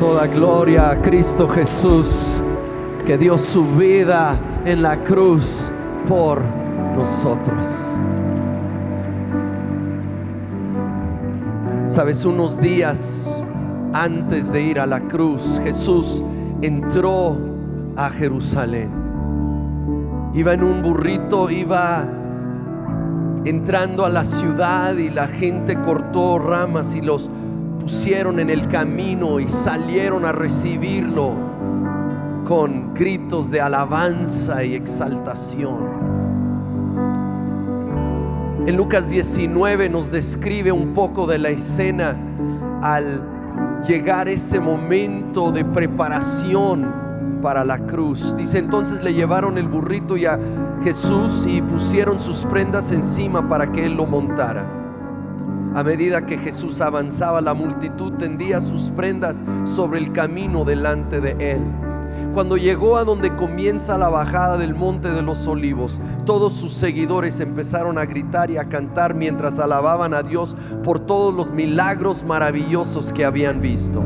Toda gloria a Cristo Jesús, que dio su vida en la cruz por nosotros. Sabes, unos días antes de ir a la cruz, Jesús entró a Jerusalén. Iba en un burrito, iba entrando a la ciudad, y la gente cortó ramas y los pusieron en el camino y salieron a recibirlo con gritos de alabanza y exaltación. En Lucas 19 nos describe un poco de la escena al llegar ese momento de preparación para la cruz. Dice: entonces le llevaron el burrito y a Jesús y pusieron sus prendas encima para que él lo montara. A medida que Jesús avanzaba, la multitud tendía sus prendas sobre el camino delante de él. Cuando llegó a donde comienza la bajada del Monte de los Olivos, todos sus seguidores empezaron a gritar y a cantar mientras alababan a Dios por todos los milagros maravillosos que habían visto.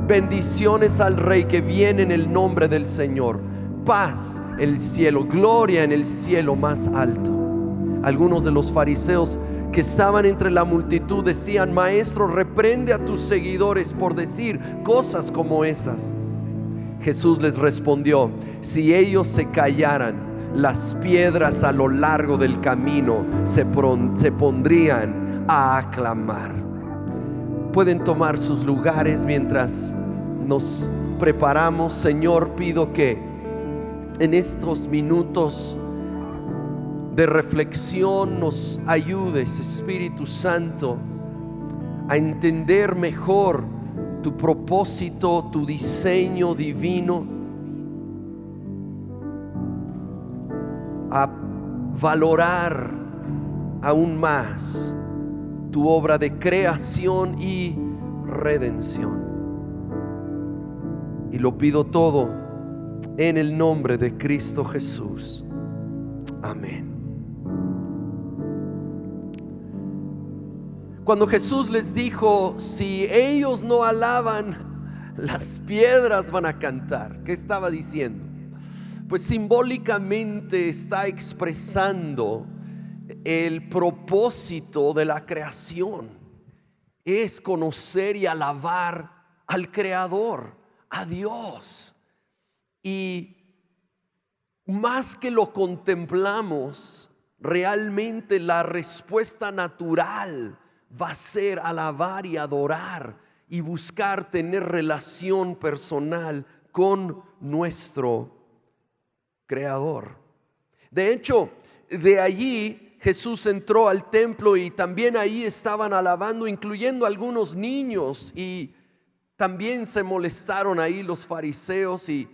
Bendiciones al Rey que viene en el nombre del Señor. Paz en el cielo, gloria en el cielo más alto. Algunos de los fariseos que estaban entre la multitud decían: Maestro, reprende a tus seguidores por decir cosas como esas. Jesús les respondió: si ellos se callaran, las piedras a lo largo del camino se pondrían a aclamar. Pueden tomar sus lugares mientras nos preparamos. Señor, pido que en estos minutos de reflexión nos ayudes, Espíritu Santo, a entender mejor tu propósito, tu diseño divino, a valorar aún más tu obra de creación y redención. Y lo pido todo en el nombre de Cristo Jesús. Amén. Cuando Jesús les dijo: si ellos no alaban, las piedras van a cantar, ¿qué estaba diciendo? Pues simbólicamente está expresando el propósito de la creación. Es conocer y alabar al Creador, a Dios. Y más que lo contemplamos, realmente la respuesta natural va a ser alabar y adorar y buscar tener relación personal con nuestro Creador. De hecho, de allí Jesús entró al templo y también ahí estaban alabando, incluyendo algunos niños, y también se molestaron ahí los fariseos y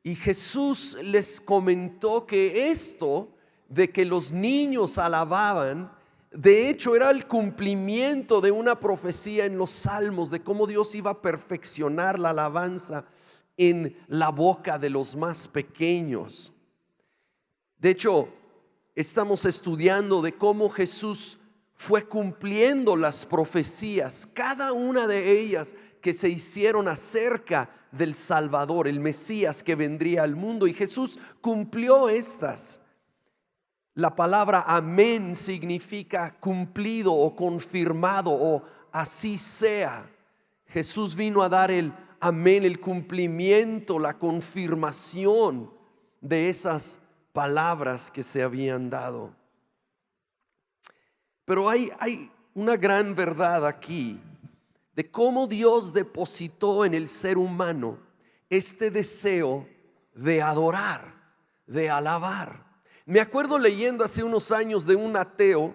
Jesús les comentó que esto de que los niños alababan, de hecho era el cumplimiento de una profecía en los Salmos de cómo Dios iba a perfeccionar la alabanza en la boca de los más pequeños. De hecho, estamos estudiando de cómo Jesús fue cumpliendo las profecías, cada una de ellas que se hicieron acerca del Salvador, el Mesías que vendría al mundo, y Jesús cumplió estas. La palabra amén significa cumplido o confirmado o así sea. Jesús vino a dar el amén, el cumplimiento, la confirmación de esas palabras que se habían dado. Pero hay una gran verdad aquí de cómo Dios depositó en el ser humano este deseo de adorar, de alabar. Me acuerdo leyendo hace unos años de un ateo,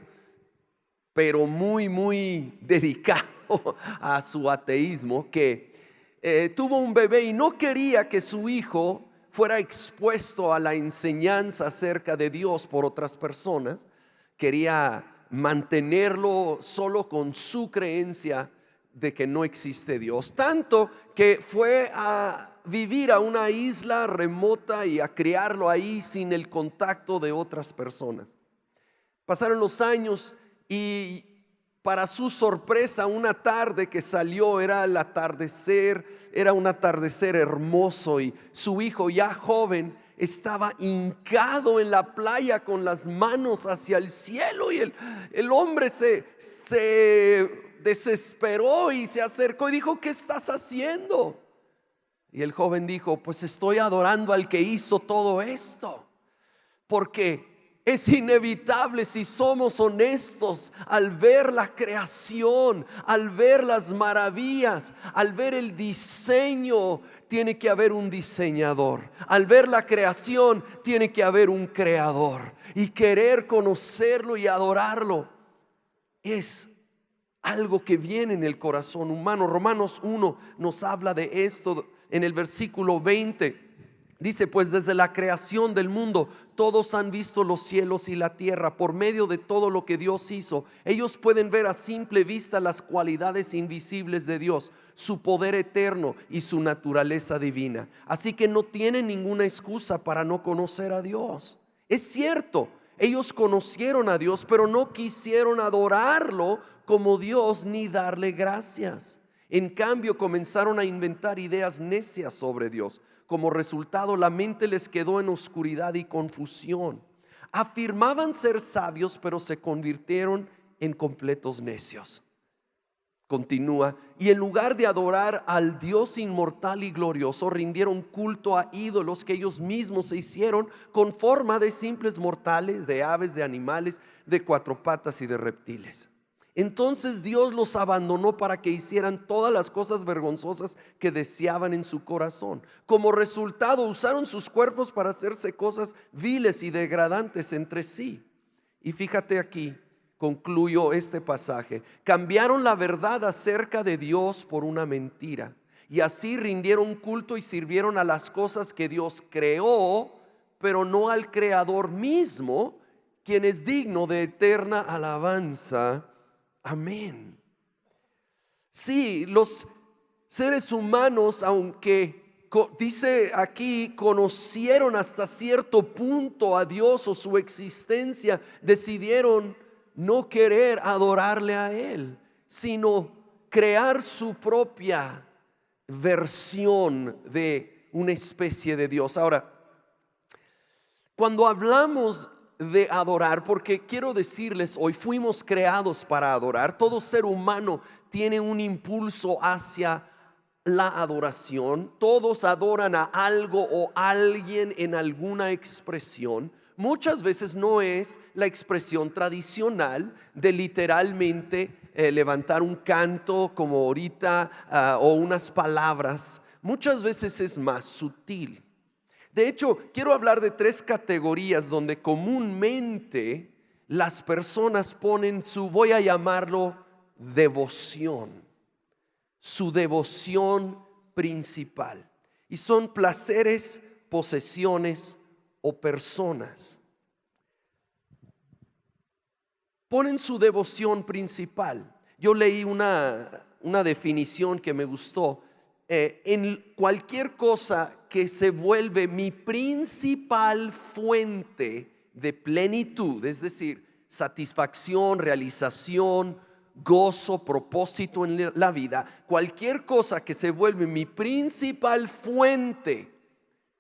pero muy dedicado a su ateísmo, que tuvo un bebé y no quería que su hijo fuera expuesto a la enseñanza acerca de Dios por otras personas. Quería mantenerlo solo con su creencia de que no existe Dios, tanto que fue a vivir a una isla remota y a criarlo ahí sin el contacto de otras personas. Pasaron los años y Para su sorpresa, una tarde que salió, era el atardecer, era un atardecer hermoso, y su hijo ya joven estaba hincado en la playa con las manos hacia el cielo, y el hombre se desesperó y se acercó y dijo: ¿qué estás haciendo? Y el joven dijo: pues estoy adorando al que hizo todo esto. Porque es inevitable, si somos honestos, al ver la creación, al ver las maravillas, al ver el diseño, tiene que haber un diseñador. Al ver la creación, tiene que haber un creador. Y querer conocerlo y adorarlo es algo que viene en el corazón humano. Romanos 1 nos habla de esto en el versículo 20. Dice: pues desde la creación del mundo todos han visto los cielos y la tierra. Por medio de todo lo que Dios hizo, ellos pueden ver a simple vista las cualidades invisibles de Dios, su poder eterno y su naturaleza divina. Así que no tienen ninguna excusa para no conocer a Dios. Es cierto, ellos conocieron a Dios, pero no quisieron adorarlo como Dios ni darle gracias. En cambio, comenzaron a inventar ideas necias sobre Dios. Como resultado, la mente les quedó en oscuridad y confusión. Afirmaban ser sabios, pero se convirtieron en completos necios. Continúa: y en lugar de adorar al Dios inmortal y glorioso, rindieron culto a ídolos que ellos mismos se hicieron con forma de simples mortales, de aves, de animales, de cuatro patas y de reptiles. Entonces Dios los abandonó para que hicieran todas las cosas vergonzosas que deseaban en su corazón. Como resultado, usaron sus cuerpos para hacerse cosas viles y degradantes entre sí. Y fíjate aquí, concluyo este pasaje: cambiaron la verdad acerca de Dios por una mentira, y así rindieron culto y sirvieron a las cosas que Dios creó, pero no al Creador mismo, quien es digno de eterna alabanza. Amén. Sí, los seres humanos, aunque dice aquí, conocieron hasta cierto punto a Dios o su existencia, decidieron no querer adorarle a Él, sino crear su propia versión de una especie de Dios. Ahora, cuando hablamos de adorar, porque quiero decirles hoy, fuimos creados para adorar. Todo ser humano tiene un impulso hacia la adoración. Todos adoran a algo o alguien en alguna expresión. Muchas veces no es la expresión tradicional de literalmente levantar un canto como ahorita, o unas palabras. Muchas veces es más sutil. De hecho, quiero hablar de 3 categorías donde comúnmente las personas ponen su, voy a llamarlo, devoción, su devoción principal. Y son placeres, posesiones o personas. Ponen su devoción principal. Yo leí una definición que me gustó. En cualquier cosa que se vuelve mi principal fuente de plenitud, es decir, satisfacción, realización, gozo, propósito en la vida, cualquier cosa que se vuelve mi principal fuente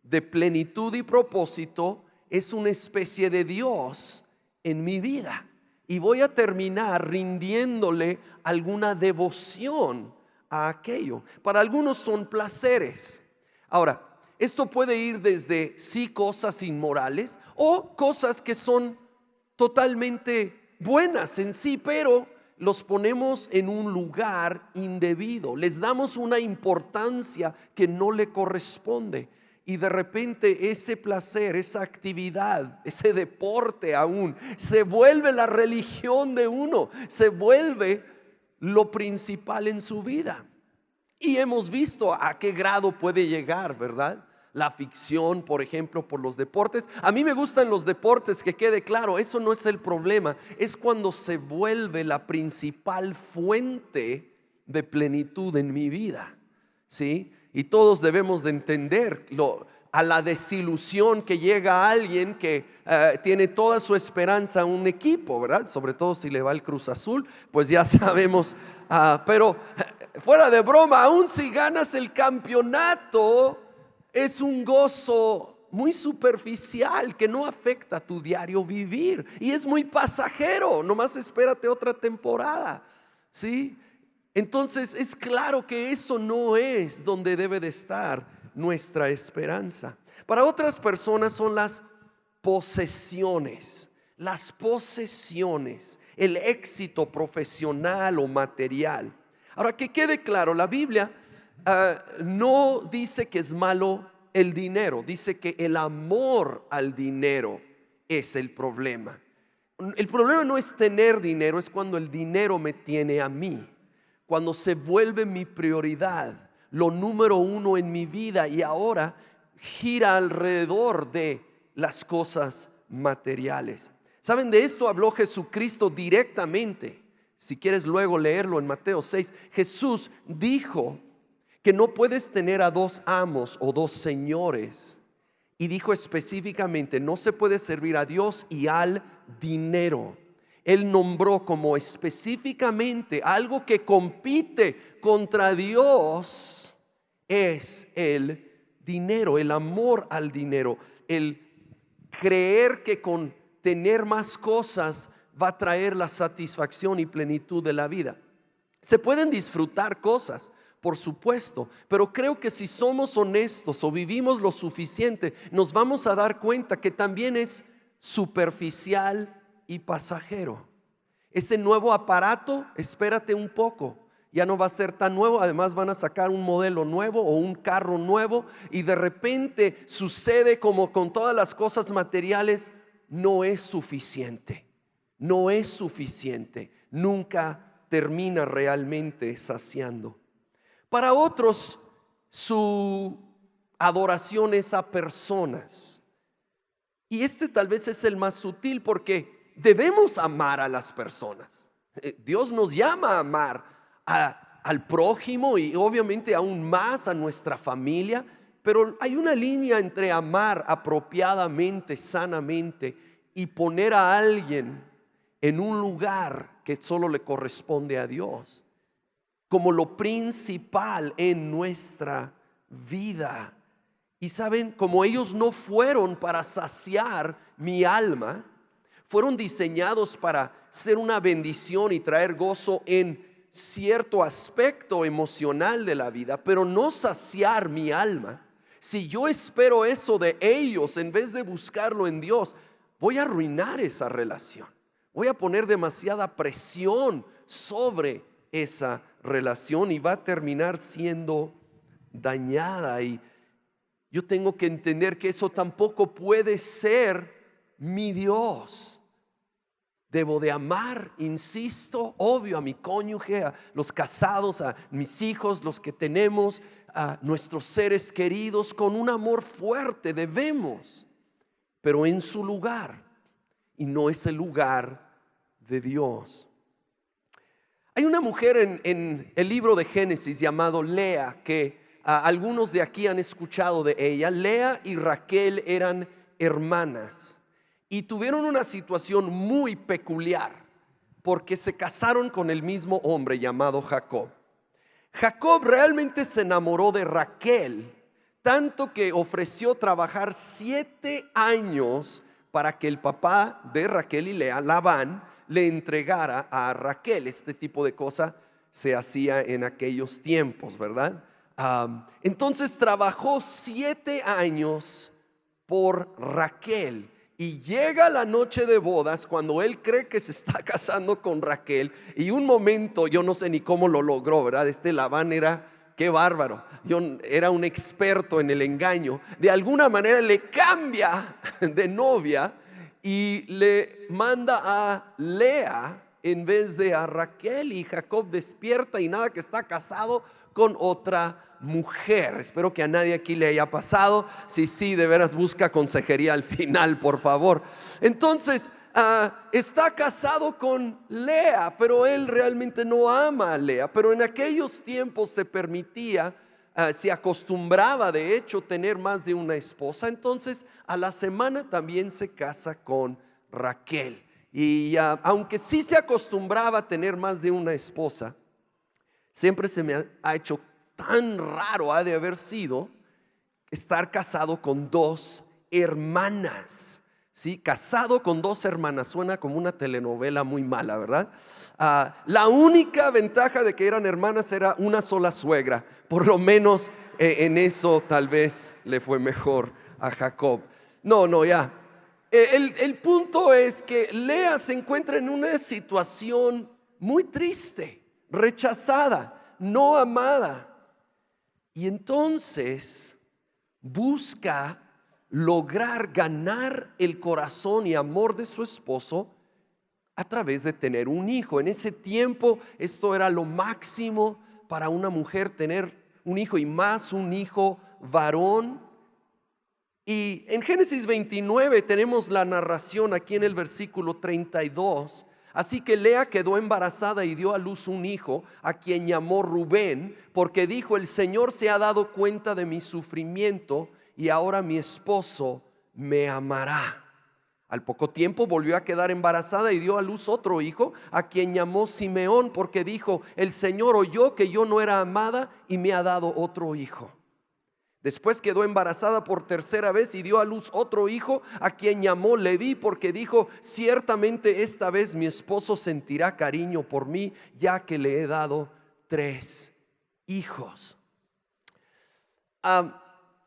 de plenitud y propósito, es una especie de Dios en mi vida. Y voy a terminar rindiéndole alguna devoción a aquello. Para algunos son placeres. Ahora, esto puede ir desde sí cosas inmorales o cosas que son totalmente buenas en sí, pero los ponemos en un lugar indebido, les damos una importancia que no le corresponde, y de repente ese placer, esa actividad, ese deporte aún se vuelve la religión de uno, se vuelve lo principal en su vida. Y hemos visto a qué grado puede llegar, ¿verdad? La ficción, por ejemplo, por los deportes. A mí me gustan los deportes, que quede claro, eso no es el problema. Es cuando se vuelve la principal fuente de plenitud en mi vida, ¿sí? Y todos debemos de entender a la desilusión que llega a alguien que tiene toda su esperanza en un equipo, ¿verdad? Sobre todo si le va el Cruz Azul, pues ya sabemos. Pero fuera de broma, aún si ganas el campeonato, es un gozo muy superficial que no afecta a tu diario vivir y es muy pasajero. Nomás espérate otra temporada, ¿sí? Entonces es claro que eso no es donde debe de estar nuestra esperanza. Para otras personas son las posesiones, el éxito profesional o material. Ahora, que quede claro, la Biblia no dice que es malo el dinero, dice que el amor al dinero es el problema. El problema no es tener dinero, es cuando el dinero me tiene a mí, cuando se vuelve mi prioridad, lo número uno en mi vida y ahora gira alrededor de las cosas materiales. ¿Saben? De esto habló Jesucristo directamente. Si quieres luego leerlo en Mateo 6, Jesús dijo que no puedes tener a dos amos o dos señores. Y dijo específicamente, no se puede servir a Dios y al dinero. Él nombró como específicamente algo que compite contra Dios es el dinero, el amor al dinero, el creer que con tener más cosas va a traer la satisfacción y plenitud de la vida. Se pueden disfrutar cosas, por supuesto, pero creo que si somos honestos o vivimos lo suficiente, nos vamos a dar cuenta que también es superficial y pasajero. Ese nuevo aparato, espérate un poco, ya no va a ser tan nuevo. Además van a sacar un modelo nuevo o un carro nuevo y de repente sucede como con todas las cosas materiales, no es suficiente, nunca termina realmente saciando. Para otros, su adoración es a personas. Y este tal vez es el más sutil porque debemos amar a las personas. Dios nos llama a amar al prójimo y obviamente aún más a nuestra familia. Pero hay una línea entre amar apropiadamente, sanamente y poner a alguien en un lugar que solo le corresponde a Dios como lo principal en nuestra vida. Y saben, como ellos no fueron para saciar mi alma, fueron diseñados para ser una bendición y traer gozo en cierto aspecto emocional de la vida, pero no saciar mi alma. Si yo espero eso de ellos en vez de buscarlo en Dios, voy a arruinar esa relación. Voy a poner demasiada presión sobre esa relación y va a terminar siendo dañada. Y yo tengo que entender que eso tampoco puede ser mi Dios. Debo de amar, insisto, obvio, a mi cónyuge, a los casados, a mis hijos, los que tenemos, a nuestros seres queridos con un amor fuerte. Debemos, pero en su lugar, y no es el lugar de Dios. Hay una mujer en el libro de Génesis llamado Lea, que algunos de aquí han escuchado de ella. Lea y Raquel eran hermanas y tuvieron una situación muy peculiar porque se casaron con el mismo hombre llamado Jacob. Jacob realmente se enamoró de Raquel, tanto que ofreció trabajar 7 años para que el papá de Raquel y Lea, Labán, le entregara a Raquel. Este tipo de cosa se hacía en aquellos tiempos, ¿verdad? Entonces trabajó 7 años por Raquel y llega la noche de bodas cuando él cree que se está casando con Raquel y un momento, yo no sé ni cómo lo logró, ¿verdad? Labán era, qué bárbaro, era un experto en el engaño. De alguna manera le cambia de novia y le manda a Lea en vez de a Raquel, y Jacob despierta y nada que está casado con otra mujer. Espero que a nadie aquí le haya pasado. Si sí, de veras busca consejería al final, por favor. Entonces está casado con Lea, pero él realmente no ama a Lea. Pero en aquellos tiempos se permitía se acostumbraba de hecho tener más de una esposa, entonces a la semana también se casa con Raquel. Y aunque sí se acostumbraba a tener más de una esposa, siempre se me ha hecho tan raro, ha de haber sido, estar casado con dos hermanas. ¿Sí? Casado con dos hermanas, suena como una telenovela muy mala, ¿verdad? La única ventaja de que eran hermanas era una sola suegra. Por lo menos en eso tal vez le fue mejor a Jacob. No, ya. El punto es que Lea se encuentra en una situación muy triste, rechazada, no amada. Y entonces busca lograr ganar el corazón y amor de su esposo a través de tener un hijo. En ese tiempo esto era lo máximo para una mujer, tener un hijo, y más un hijo varón. Y en Génesis 29 tenemos la narración aquí en el versículo 32. Así que Lea quedó embarazada y dio a luz un hijo, a quien llamó Rubén, porque dijo: el Señor se ha dado cuenta de mi sufrimiento y ahora mi esposo me amará. Al poco tiempo volvió a quedar embarazada y dio a luz otro hijo, a quien llamó Simeón, porque dijo: el Señor oyó que yo no era amada y me ha dado otro hijo. Después quedó embarazada por tercera vez y dio a luz otro hijo, a quien llamó Leví, porque dijo: ciertamente esta vez mi esposo sentirá cariño por mí, ya que le he dado 3 hijos.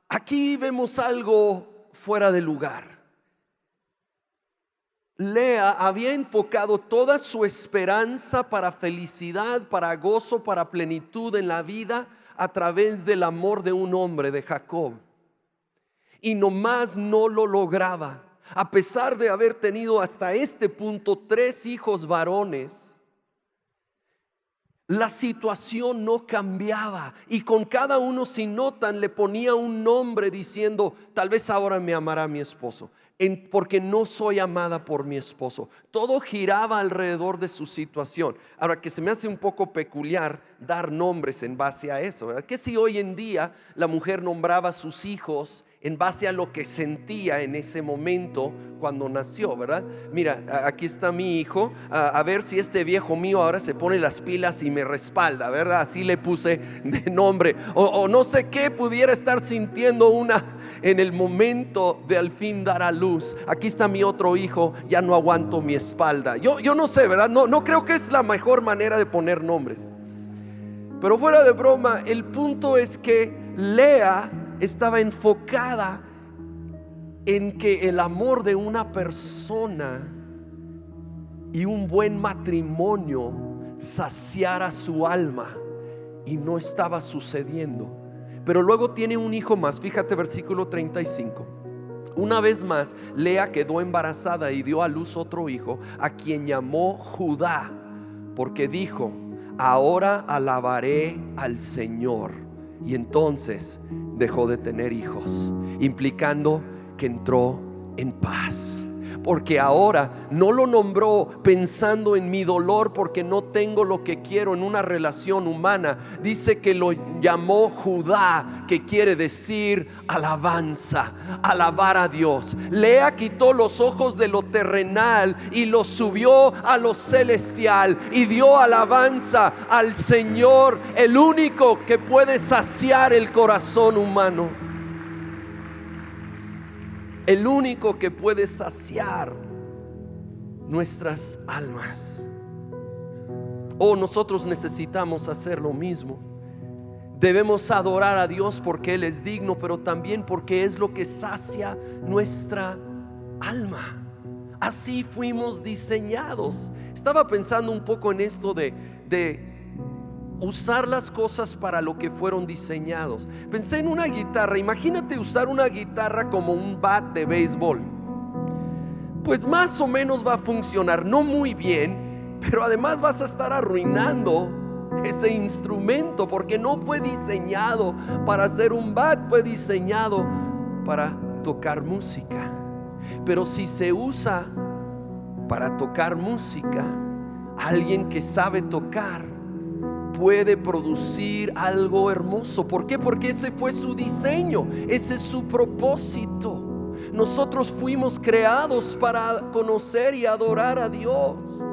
Aquí vemos algo fuera de lugar. Lea había enfocado toda su esperanza para felicidad, para gozo, para plenitud en la vida a través del amor de un hombre, de Jacob. Y nomás no lo lograba. A pesar de haber tenido hasta este punto 3 hijos varones, la situación no cambiaba, y con cada uno, si notan, le ponía un nombre diciendo: tal vez ahora me amará mi esposo, porque no soy amada por mi esposo. Todo giraba alrededor de su situación. Ahora, que se me hace un poco peculiar dar nombres en base a eso, ¿verdad? Que si hoy en día la mujer nombraba a sus hijos en base a lo que sentía en ese momento cuando nació, ¿verdad? Mira, aquí está mi hijo, a ver si este viejo mío ahora se pone las pilas y me respalda, ¿verdad? Así le puse de nombre. O no sé qué pudiera estar sintiendo una en el momento de al fin dar a luz. Aquí está mi otro hijo, ya no aguanto mi espalda. Yo no sé, ¿verdad? No creo que es la mejor manera de poner nombres. Pero fuera de broma, el punto es que Lea estaba enfocada en que el amor de una persona y un buen matrimonio saciara su alma, y no estaba sucediendo. Pero luego tiene un hijo más. Fíjate, versículo 35. Una vez más Lea quedó embarazada y dio a luz otro hijo, a quien llamó Judá, porque dijo: ahora alabaré al Señor. Y entonces dejó de tener hijos, implicando que entró en paz. Porque ahora no lo nombró pensando en mi dolor, porque no tengo lo que quiero en una relación humana. Dice que lo llamó Judá, que quiere decir alabanza, alabar a Dios. Lea quitó los ojos de lo terrenal y los subió a lo celestial, y dio alabanza al Señor, el único que puede saciar el corazón humano, el único que puede saciar nuestras almas. Nosotros necesitamos hacer lo mismo. Debemos adorar a Dios porque Él es digno, pero también porque es lo que sacia nuestra alma. Así fuimos diseñados. Estaba pensando un poco en esto de usar las cosas para lo que fueron diseñados. Pensé en una guitarra. Imagínate usar una guitarra como un bat de béisbol. Pues más o menos va a funcionar, no muy bien, pero además vas a estar arruinando ese instrumento, porque no fue diseñado para ser un bat, fue diseñado para tocar música. Pero si se usa para tocar música, alguien que sabe tocar puede producir algo hermoso. ¿Por qué? Porque ese fue su diseño, ese es su propósito. Nosotros fuimos creados para conocer y adorar a Dios.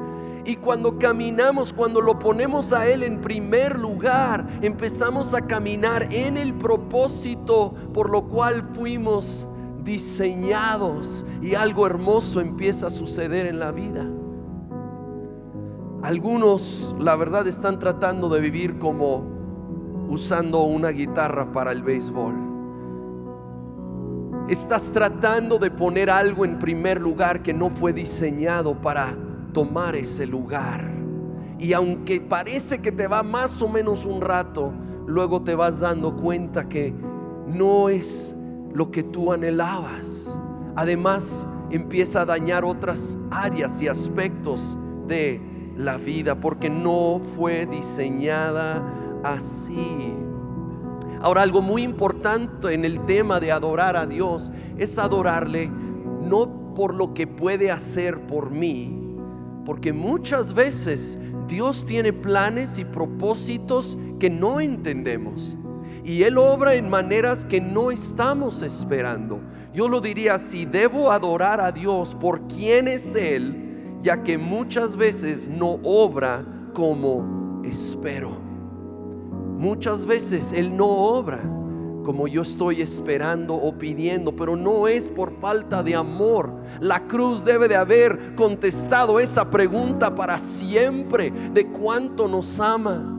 Y cuando caminamos, cuando lo ponemos a Él en primer lugar, empezamos a caminar en el propósito por lo cual fuimos diseñados, y algo hermoso empieza a suceder en la vida. Algunos, la verdad, están tratando de vivir como usando una guitarra para el béisbol. Estás tratando de poner algo en primer lugar que no fue diseñado para tomar ese lugar. Y aunque parece que te va más o menos un rato, luego te vas dando cuenta que no es lo que tú anhelabas. Además, empieza a dañar otras áreas y aspectos de la vida, porque no fue diseñada así. Ahora, algo muy importante en el tema de adorar a Dios es adorarle no por lo que puede hacer por mí, porque muchas veces Dios tiene planes y propósitos que no entendemos, y Él obra en maneras que no estamos esperando. Yo lo diría así: debo adorar a Dios por quién es Él, ya que muchas veces no obra como espero. Muchas veces Él no obra como yo estoy esperando o pidiendo, pero no es por falta de amor. La cruz debe de haber contestado esa pregunta para siempre, de cuánto nos ama.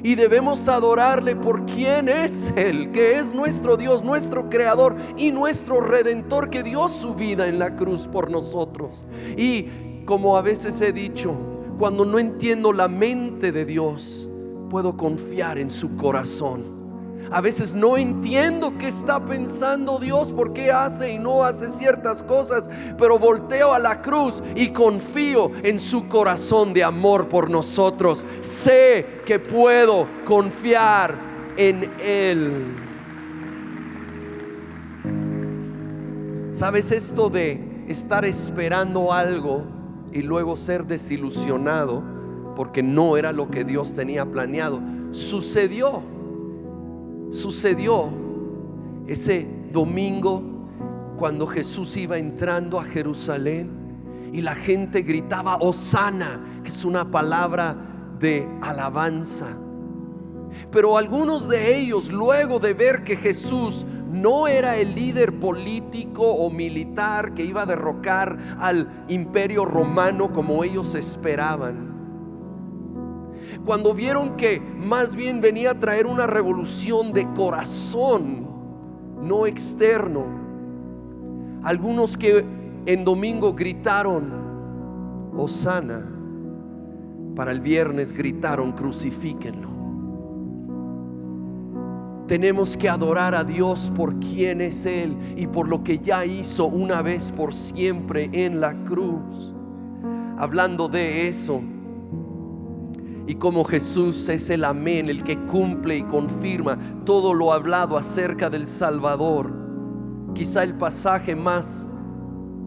Y debemos adorarle por quién es Él, que es nuestro Dios, nuestro Creador y nuestro Redentor, que dio su vida en la cruz por nosotros. Y como a veces he dicho, cuando no entiendo la mente de Dios, puedo confiar en su corazón. A veces no entiendo qué está pensando Dios, por qué hace y no hace ciertas cosas, pero volteo a la cruz y confío en su corazón de amor por nosotros. Sé que puedo confiar en Él. ¿Sabes esto de estar esperando algo y luego ser desilusionado porque no era lo que Dios tenía planeado? Sucedió ese domingo cuando Jesús iba entrando a Jerusalén y la gente gritaba Hosana, que es una palabra de alabanza. Pero algunos de ellos, luego de ver que Jesús no era el líder político o militar que iba a derrocar al imperio romano como ellos esperaban, cuando vieron que más bien venía a traer una revolución de corazón, no externo, algunos que en domingo gritaron Hosana, para el viernes gritaron crucifíquenlo. Tenemos que adorar a Dios por quién es Él y por lo que ya hizo una vez por siempre en la cruz. Hablando de eso, y como Jesús es el amén, el que cumple y confirma todo lo hablado acerca del Salvador, quizá el pasaje más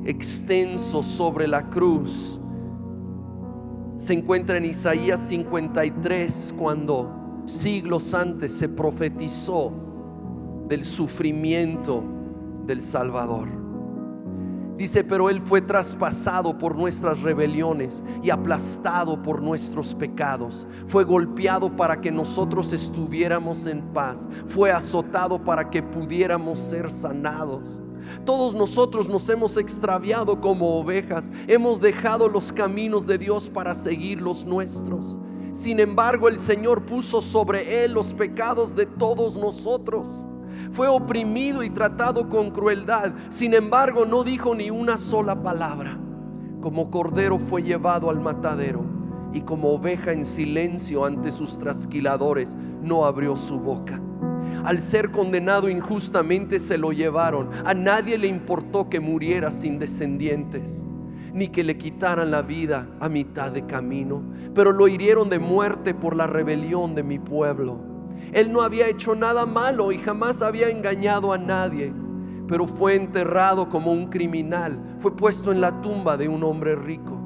extenso sobre la cruz se encuentra en Isaías 53, cuando siglos antes se profetizó del sufrimiento del Salvador. Dice: pero Él fue traspasado por nuestras rebeliones y aplastado por nuestros pecados. Fue golpeado para que nosotros estuviéramos en paz. Fue azotado para que pudiéramos ser sanados. Todos nosotros nos hemos extraviado como ovejas. Hemos dejado los caminos de Dios para seguir los nuestros. Sin embargo, el Señor puso sobre Él los pecados de todos nosotros. Fue oprimido y tratado con crueldad. Sin embargo, no dijo ni una sola palabra. Como cordero fue llevado al matadero, y como oveja en silencio ante sus trasquiladores no abrió su boca. Al ser condenado injustamente se lo llevaron. A nadie le importó que muriera sin descendientes, ni que le quitaran la vida a mitad de camino. Pero lo hirieron de muerte por la rebelión de mi pueblo. Él no había hecho nada malo y jamás había engañado a nadie, pero fue enterrado como un criminal. Fue puesto en la tumba de un hombre rico.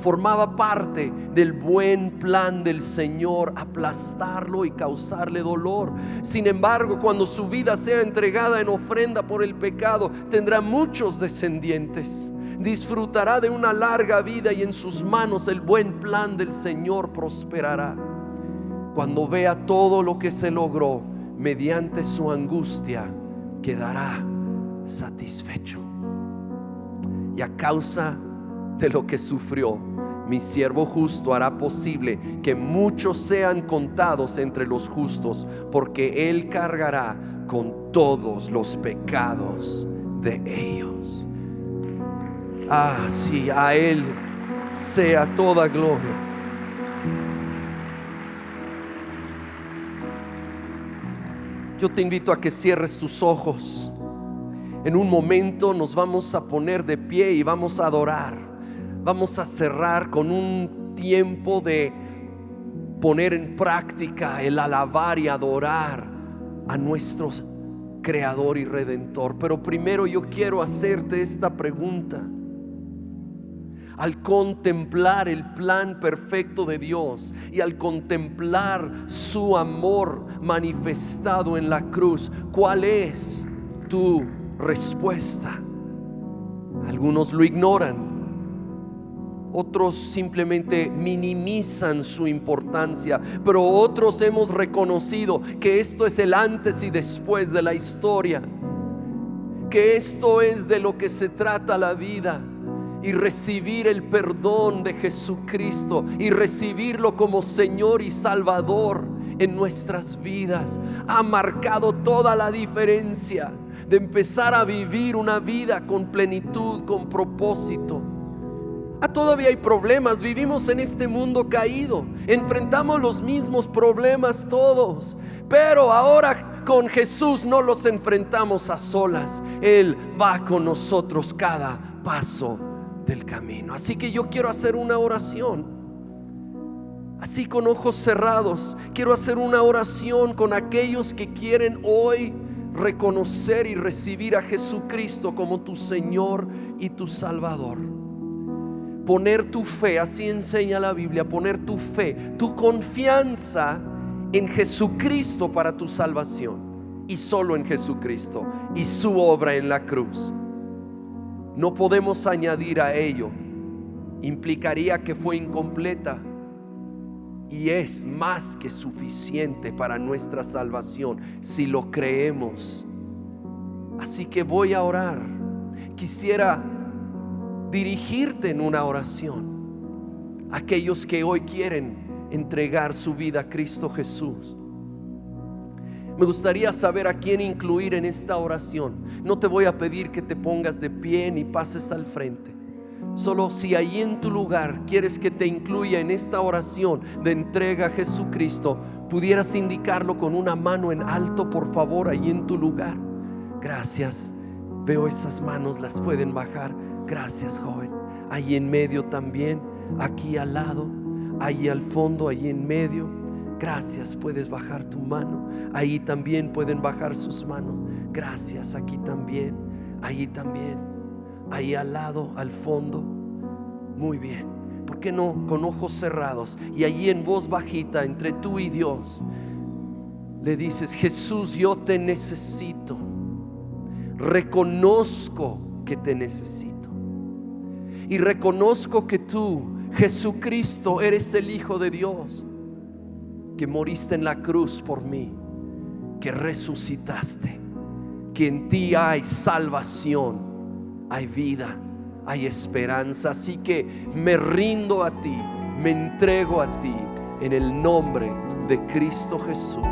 Formaba parte del buen plan del Señor aplastarlo y causarle dolor. Sin embargo, cuando su vida sea entregada en ofrenda por el pecado, tendrá muchos descendientes. Disfrutará de una larga vida y en sus manos el buen plan del Señor prosperará. Cuando vea todo lo que se logró mediante su angustia, quedará satisfecho. Y a causa de lo que sufrió, mi siervo justo hará posible que muchos sean contados entre los justos, porque Él cargará con todos los pecados de ellos. Sí, a Él sea toda gloria. Yo te invito a que cierres tus ojos. En un momento nos vamos a poner de pie y vamos a adorar. Vamos a cerrar con un tiempo de poner en práctica el alabar y adorar a nuestro Creador y Redentor. Pero primero yo quiero hacerte esta pregunta. Al contemplar el plan perfecto de Dios y al contemplar su amor manifestado en la cruz, ¿cuál es tu respuesta? Algunos lo ignoran. Otros simplemente minimizan su importancia, pero otros hemos reconocido que esto es el antes y después de la historia, que esto es de lo que se trata la vida, y recibir el perdón de Jesucristo y recibirlo como Señor y Salvador en nuestras vidas ha marcado toda la diferencia de empezar a vivir una vida con plenitud, con propósito. Todavía hay problemas, vivimos en este mundo caído, enfrentamos los mismos problemas todos, pero ahora con Jesús no los enfrentamos a solas. Él va con nosotros cada paso del camino. Así que yo quiero hacer una oración, así con ojos cerrados. Quiero hacer una oración con aquellos que quieren hoy reconocer y recibir a Jesucristo como tu Señor y tu Salvador. Poner tu fe, así enseña la Biblia, poner tu fe, tu confianza en Jesucristo para tu salvación, y solo en Jesucristo y su obra en la cruz. No podemos añadir a ello. Implicaría que fue incompleta, y es más que suficiente para nuestra salvación si lo creemos. Así que voy a orar. Quisiera dirigirte en una oración. Aquellos que hoy quieren entregar su vida a Cristo Jesús, me gustaría saber a quién incluir en esta oración. No te voy a pedir que te pongas de pie ni pases al frente. Solo si ahí en tu lugar quieres que te incluya en esta oración de entrega a Jesucristo, pudieras indicarlo con una mano en alto, por favor, ahí en tu lugar. Gracias. Veo esas manos, las pueden bajar. Gracias, joven. Ahí en medio también, aquí al lado, ahí al fondo, ahí en medio. Gracias, puedes bajar tu mano. Ahí también pueden bajar sus manos. Gracias, aquí también, ahí también, ahí al lado, al fondo. Muy bien. ¿Por qué no con ojos cerrados y allí en voz bajita entre tú y Dios le dices: Jesús, yo te necesito. Reconozco que te necesito. Y reconozco que tú, Jesucristo, eres el Hijo de Dios, que moriste en la cruz por mí, que resucitaste, que en ti hay salvación, hay vida, hay esperanza. Así que me rindo a ti, me entrego a ti en el nombre de Cristo Jesús.